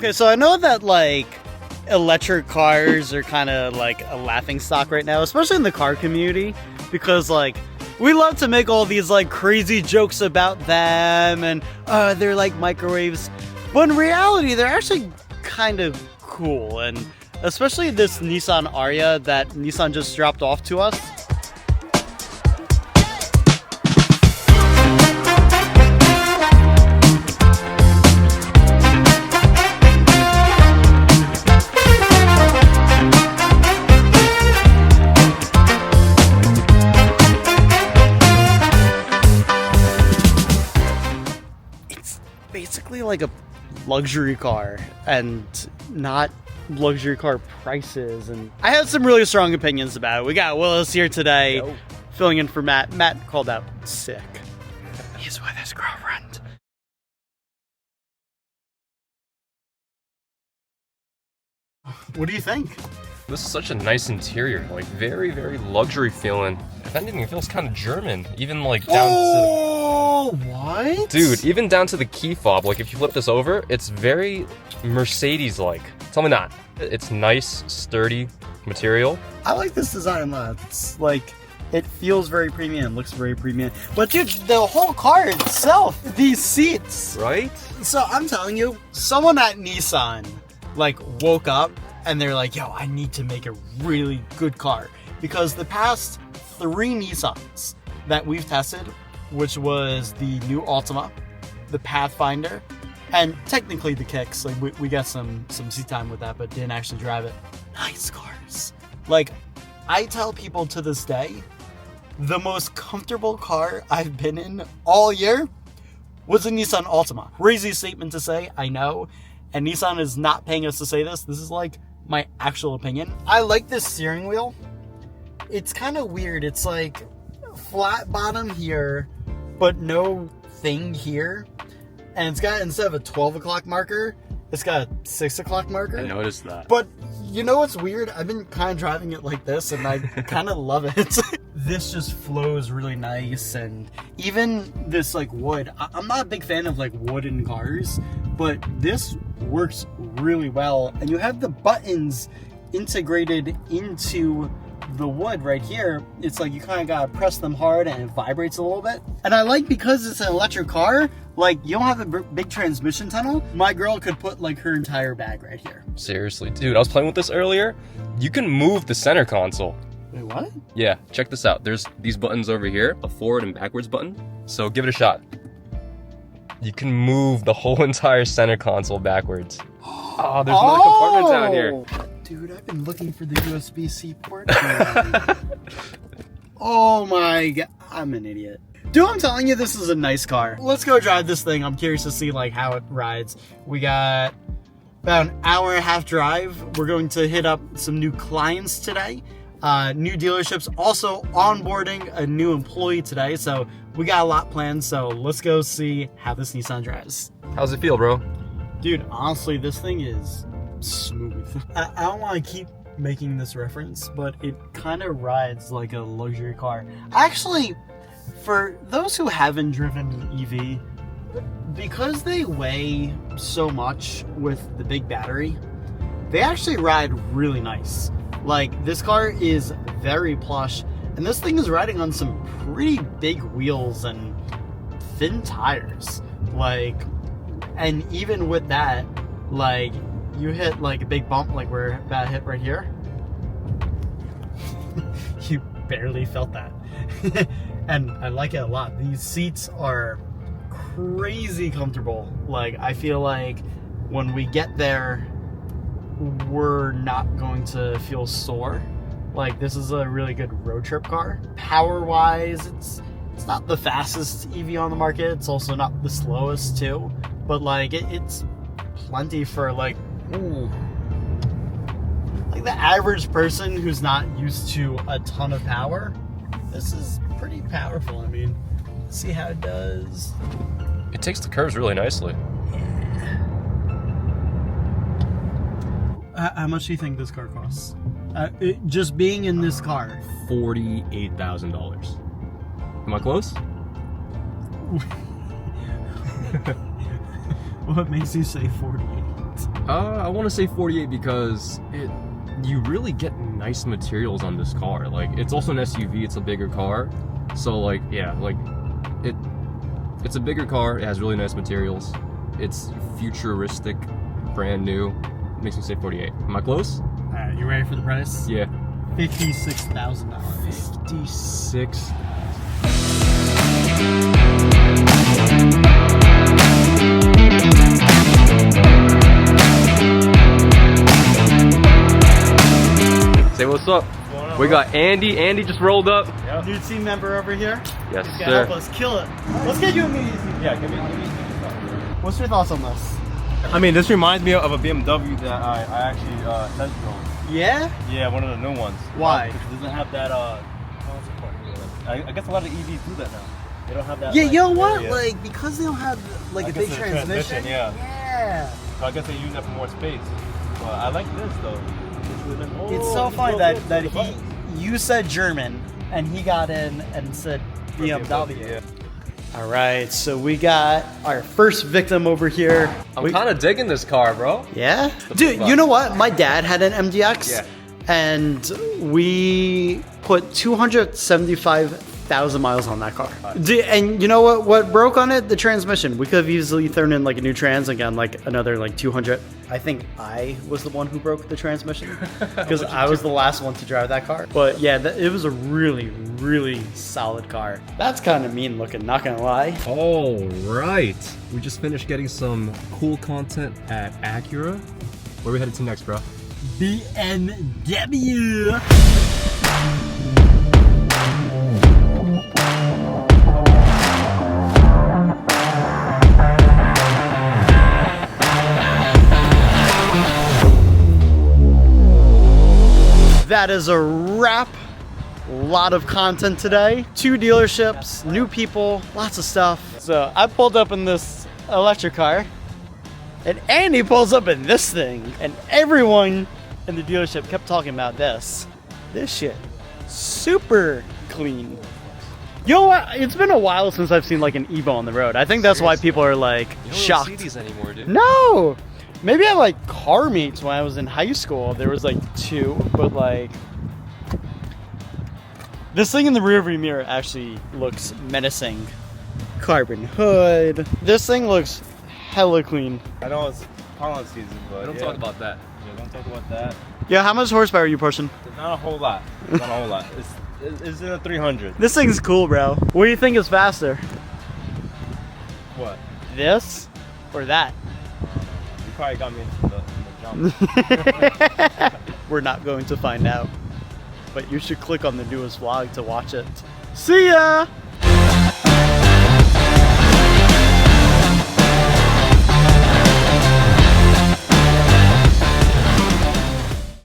Okay, so I know that like electric cars are kind of like a laughing stock right now, especially in the car community, because like we love to make all these like crazy jokes about them and they're like microwaves, but in reality they're actually kind of cool. And especially this Nissan Ariya that Nissan just dropped off to us. Basically like a luxury car and not luxury car prices, and I have some really strong opinions about it. We got Willis here today filling in for Matt. Matt called out sick. He's with his girlfriend. What do you think? This is such a nice interior, like very, very luxury feeling. If anything, it feels kind of German, even like down to... what? Dude, even down to the key fob, like if you flip this over, it's very Mercedes-like. Tell me not. It's nice, sturdy material. I like this design a lot. It's like, it feels very premium, looks very premium. But dude, the whole car itself, these seats. Right? So I'm telling you, someone at Nissan like woke up and they're like, yo, I need to make a really good car. Because the past 3 Nissans that we've tested, which was the new Altima, the Pathfinder, and technically the Kicks, like we got some seat time with that, but didn't actually drive it. Nice cars. Like, I tell people to this day, the most comfortable car I've been in all year was a Nissan Altima. Crazy statement to say, I know, and Nissan is not paying us to say this. This is like my actual opinion. I like this steering wheel. It's kind of weird. It's like flat bottom here, but no thing here. And it's got, instead of a 12 o'clock marker, it's got a 6 o'clock marker. I noticed that. But you know what's weird? I've been kind of driving it like this and I kind of love it. This just flows really nice, and even this like wood. I'm not a big fan of like wooden cars, but this works really well. And you have the buttons integrated into the wood right here. It's like you kind of gotta press them hard and it vibrates a little bit. And I like, because it's an electric car, like you don't have a big transmission tunnel. My girl could put like her entire bag right here. Seriously, dude, I was playing with this earlier. You can move the center console. Wait, what? Yeah, check this out. There's these buttons over here, a forward and backwards button. So give it a shot. You can move the whole entire center console backwards. Oh, there's another compartment down here. Dude, I've been looking for the USB-C port. Oh my god, I'm an idiot. Dude, I'm telling you, this is a nice car. Let's go drive this thing. I'm curious to see like how it rides. We got about an hour and a half drive. We're going to hit up some new clients today. New dealerships, also onboarding a new employee today. So we got a lot planned. So let's go see how this Nissan drives. How's it feel, bro? Dude, honestly, this thing is smooth. I don't want to keep making this reference, but it kind of rides like a luxury car. Actually, for those who haven't driven EV, because they weigh so much with the big battery, they actually ride really nice. Like, this car is very plush, and this thing is riding on some pretty big wheels and thin tires. Like, and even with that, like, you hit like a big bump, like we're about to hit right here. You barely felt that. And I like it a lot. These seats are crazy comfortable. Like, I feel like when we get there, we're not going to feel sore. Like, this is a really good road trip car. Power wise, it's not the fastest EV on the market. It's also not the slowest too, but like it's plenty for like, like the average person who's not used to a ton of power. This is pretty powerful. I mean, let's see how it does. It takes the curves really nicely. How much do you think this car costs? Just being in this car. $48,000. Am I close? What makes you say 48? I want to say 48 because you really get nice materials on this car. Like, it's also an SUV, it's a bigger car. So like, yeah, like it's a bigger car, it has really nice materials. It's futuristic, brand new. Makes me say 48. Am I close? Alright, you ready for the price? Yeah. $56,000. 56. Say what's up. We got Andy. Andy just rolled up. Yep. New team member over here. Yes, He's sir. gonna help us kill it. Let's get you a mini. Yeah, give me. What's your thoughts on this? I mean, this reminds me of a BMW that I actually test drove. Yeah? Yeah, one of the new ones. Why? Because it doesn't have that. I guess a lot of EVs do that now. They don't have that. Yeah, like, you know what? area. Like, because they don't have like I a guess big the transmission. yeah. Yeah. So I guess they use that for more space. But I like this though. It's so funny that you said German and he got in and said BMW. Yeah. All right, so we got our first victim over here. I'm kind of digging this car, bro. Yeah? Dude, you know what? My dad had an MDX. Yeah. And we put 275,000 miles on that car. And you know what? What broke on it? The transmission. We could have easily thrown in like a new trans again, like another like 200. I think I was the one who broke the transmission because I was the last one to drive that car. But yeah, it was a really, really solid car. That's kind of mean looking, not gonna lie. All right. We just finished getting some cool content at Acura. Where are we headed to next, bro? BMW. That is a wrap. Lot of content today. 2 dealerships, new people, lots of stuff. So I pulled up in this electric car, and Andy pulls up in this thing, and everyone in the dealership kept talking about this. This shit, super clean. You know what? It's been a while since I've seen like an Evo on the road. I think that's why people are like You don't shocked. really see these anymore, dude. No, maybe I like car meets when I was in high school. There was like 2, but like this thing in the rearview mirror actually looks menacing. Carbon hood. This thing looks hella clean. I know it's pollen season, but Don't talk about that. Yeah, don't talk about that. Yeah, how much horsepower are you pushing? It's not a whole lot. It's not a whole lot. It's in a 300. This thing's cool, bro. What do you think is faster? What? This or that? You probably got me in the jump. We're not going to find out. But you should click on the newest vlog to watch it. See ya!